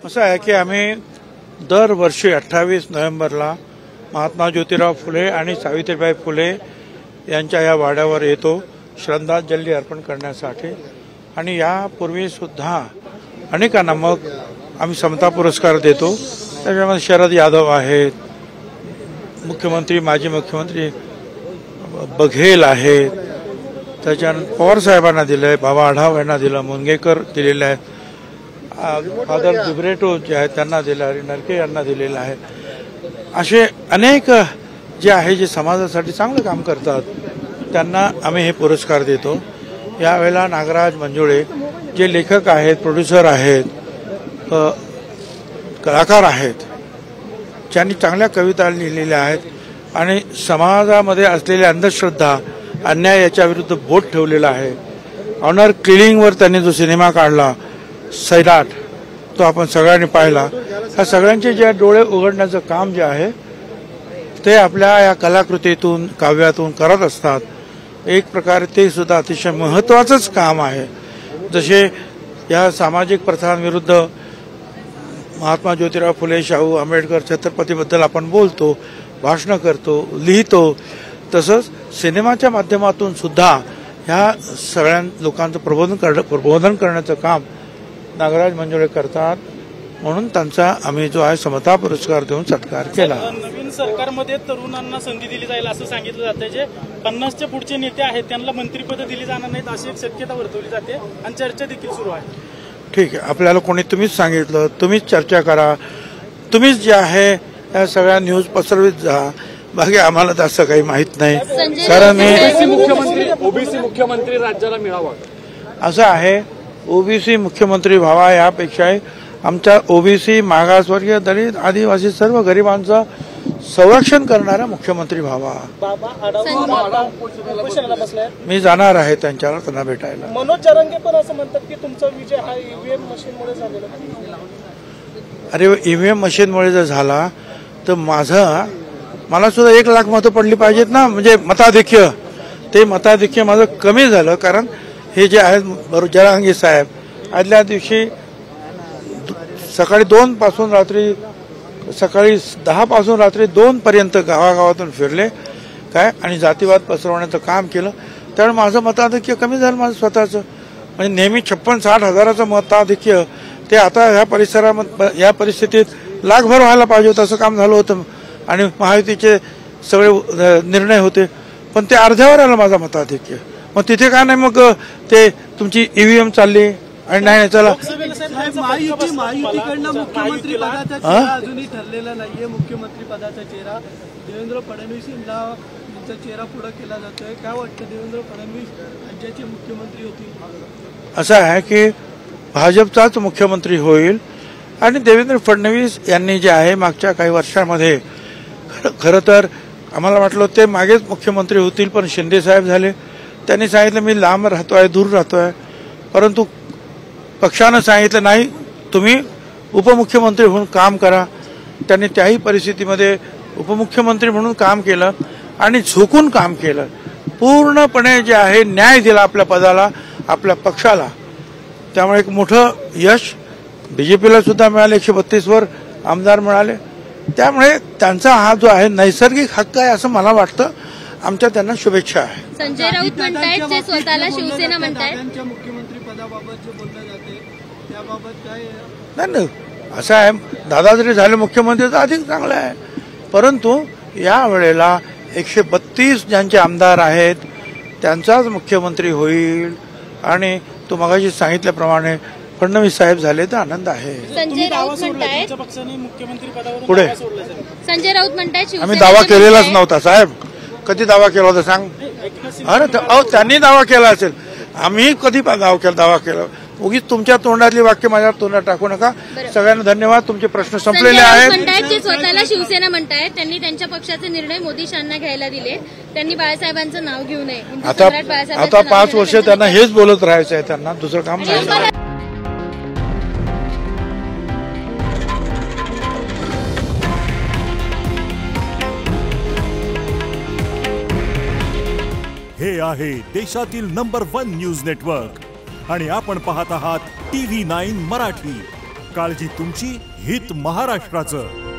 असं आहे की आम्ही दरवर्षी 28 नोव्हेंबरला महात्मा ज्योतिराव फुले आणि सावित्रीबाई फुले यांच्या या वाड्यावर येतो श्रद्धांजली अर्पण करण्यासाठी। आणि यापूर्वी सुद्धा अनेकांना मग आम्ही समता पुरस्कार देतो। त्याच्यामध्ये शरद यादव आहेत, मुख्यमंत्री माजी मुख्यमंत्री बघेल आहेत, त्याच्यानंतर पवार साहेबांना दिलंय, बाबा आढाव यांना दिलं, मुनगेकर दिलेले आहेत, फादर जुबरेटो जे आहेत त्यांना दिलं, हरी नरके यांना दिलेलं आहे। असे अनेक जे आहे जे समाजासाठी चांगलं काम करतात त्यांना आम्ही हे पुरस्कार देतो। यावेळेला नागराज मंजुळे जे लेखक आहेत, प्रोड्युसर आहेत, कलाकार आहेत, ज्यांनी चांगल्या कविता लिहिलेल्या आहेत आणि समाजामध्ये असलेल्या अंधश्रद्धा अन्याय याच्या विरुद्ध बोट ठेवलेला आहे। ऑनर किलिंगवर त्यांनी जो सिनेमा काढला सैराट, तो आपण सगळ्यांनी पाहिला। ह्या सगळ्यांचे जे डोळे उघडण्याचं काम जे आहे ते आपल्या या कलाकृतीतून काव्यातून करत असतात। एक प्रकारे ते सुद्धा अतिशय महत्त्वाचंच काम आहे। जसे या सामाजिक प्रथांविरुद्ध महात्मा ज्योतिराव फुले, शाहू आंबेडकर, छत्रपतीबद्दल आपण बोलतो, भाषणं करतो, लिहितो, तसंच सिनेमाच्या माध्यमातून सुद्धा ह्या सगळ्या लोकांचं प्रबोधन करण्याचं काम नागराज मंजुळे करतात। म्हणून त्यांचा आम्ही जो आहे समता पुरस्कार देऊन सत्कार केला। नवीन सरकारमध्ये तरुणांना संधी दिली जाईल असं सांगितलं जातं। जे 50च्या पुढचे नेते आहेत त्यांना मंत्रिपद दिली जाणार नाहीत अशी एक शक्यता वर्तवली जाते आणि चर्चा देखील सुरू आहे। ठीक आहे, आपल्याला कोणी तुम्हीच सांगितलं, तुम्हीच चर्चा करा, तुम्हीच जे आहे या सगळ्या न्यूज पसरवित जा, बाकी आम्हाला तसं काही माहित नाही। कारण ओबीसी मुख्यमंत्री राज्याला मिळावा असं आहे, ओबीसी मुख्यमंत्री व्हावा यापेक्षा आमच्या ओबीसी, मागासवर्गीय, दलित, आदिवासी सर्व गरिबांचं संरक्षण करणारा मुख्यमंत्री व्हावा। मी जाणार आहे त्यांच्यावर, त्यांना भेटायला। मनोज जरांगे पण असं म्हणतात की तुमचा विजय हा ईव्हीएम मशीनमुळे झालेला। अरे ईव्हीएम मशीनमुळे जर झाला तर मला सुद्धा 1 लाख मतं पडली पाहिजेत ना, म्हणजे मताधिक्य। ते मताधिक्य माझं कमी झालं कारण हे जे आहेत बरोबर जरांगे साहेब आदल्या दिवशी सकाळी 2 पासून रात्री सकाळी 10 पासून रात्री 2 पर्यंत गावागावातून फिरले काय आणि जातीवाद पसरवण्याचं काम केलं। त्यामुळे माझं मताधिक्य कमी झालं माझं स्वतःचं। म्हणजे नेहमी 56-60 हजाराचं मताधिक्य ते आता ह्या परिसरामध्ये या परिस्थितीत लाखभर व्हायला पाहिजे होतं असं काम झालं होतं आणि महायुतीचे सगळे निर्णय होते, पण ते अर्ध्यावर आलं माझं मताधिक्य। मग तिथे का नाही मग ते तुमची ईव्हीएम चालली आणि नाही चला महायुतीकडनं मुख्यमंत्री पदाचा चेहरा अजूनही ठरलेला नाहीये। मुख्यमंत्री पदाचा चेहरा देवेंद्र फडणवीस यांचा चेहरा पुढे केला जातोय। काय वाटतं, देवेंद्र फडणवीस राज्याचे मुख्यमंत्री होतील? असं आहे की भाजपचाच मुख्यमंत्री होईल आणि देवेंद्र फडणवीस यांनी जे आहे मागच्या काही वर्षांमध्ये खरं तर आम्हाला वाटलं ते मागेच मुख्यमंत्री होतील, पण शिंदे साहेब झाले। त्यांनी सांगितलं मी लांब राहतोय, दूर राहतोय, परंतु पक्षानं सांगितलं नाही तुम्ही उपमुख्यमंत्री म्हणून काम करा। त्यांनी त्याही परिस्थितीमध्ये उपमुख्यमंत्री म्हणून काम केलं आणि झुकून काम केलं, पूर्णपणे जे आहे न्याय दिला आपल्या पदाला, आपल्या पक्षाला। त्यामुळे एक मोठं यश बीजेपीला सुद्धा मिळाले, 132 वर आमदार मिळाले। त्यामुळे त्यांचा हा जो आहे नैसर्गिक हक्क आहे असं मला वाटतं। आमच्या त्यांना शुभेच्छा आहे। संजय राऊत म्हणतायत ते स्वतःला शिवसेना म्हणतायत, मुख्यमंत्री पदाबाबत जे बोललं जाते त्याबाबत काय? नाही असं आहे, दादा जरी झाले मुख्यमंत्री तर अधिक चांगलं आहे, परंतु या वेळेला 132 ज्यांचे आमदार आहेत त्यांचाच मुख्यमंत्री होईल आणि तो मगाशी सांगितल्याप्रमाणे फडणवीस साहेब झाले तर आनंद आहे। संजय राऊत म्हणतायत मुख्यमंत्री पदावर पुढे संजय राऊत म्हणतायत आम्ही दावा केलेलाच नव्हता साहेब। कधी दावा केला होता सांग? अरे त्यांनी दावा केला असेल, आम्ही कधी दावा केला? उगीच तुमच्या तोंडातली वाक्य माझ्या तोंडात टाकू नका। सगळ्यांना धन्यवाद, तुमचे प्रश्न संपलेले आहेत। ते स्वतःला शिवसेना म्हणतायत, त्यांनी त्यांच्या पक्षाचे निर्णय मोदी शांना घ्यायला दिले, त्यांनी बाळासाहेबांचं नाव घेऊ नये। आता 5 वर्ष त्यांना हेच बोलत राहायचं आहे, त्यांना दुसरं काम नाही। हे आहे देशातील नंबर 1 न्यूज नेटवर्क आणि आपण पाहत आहात TV9 मराठी। काळजी तुमची, हित महाराष्ट्राचं.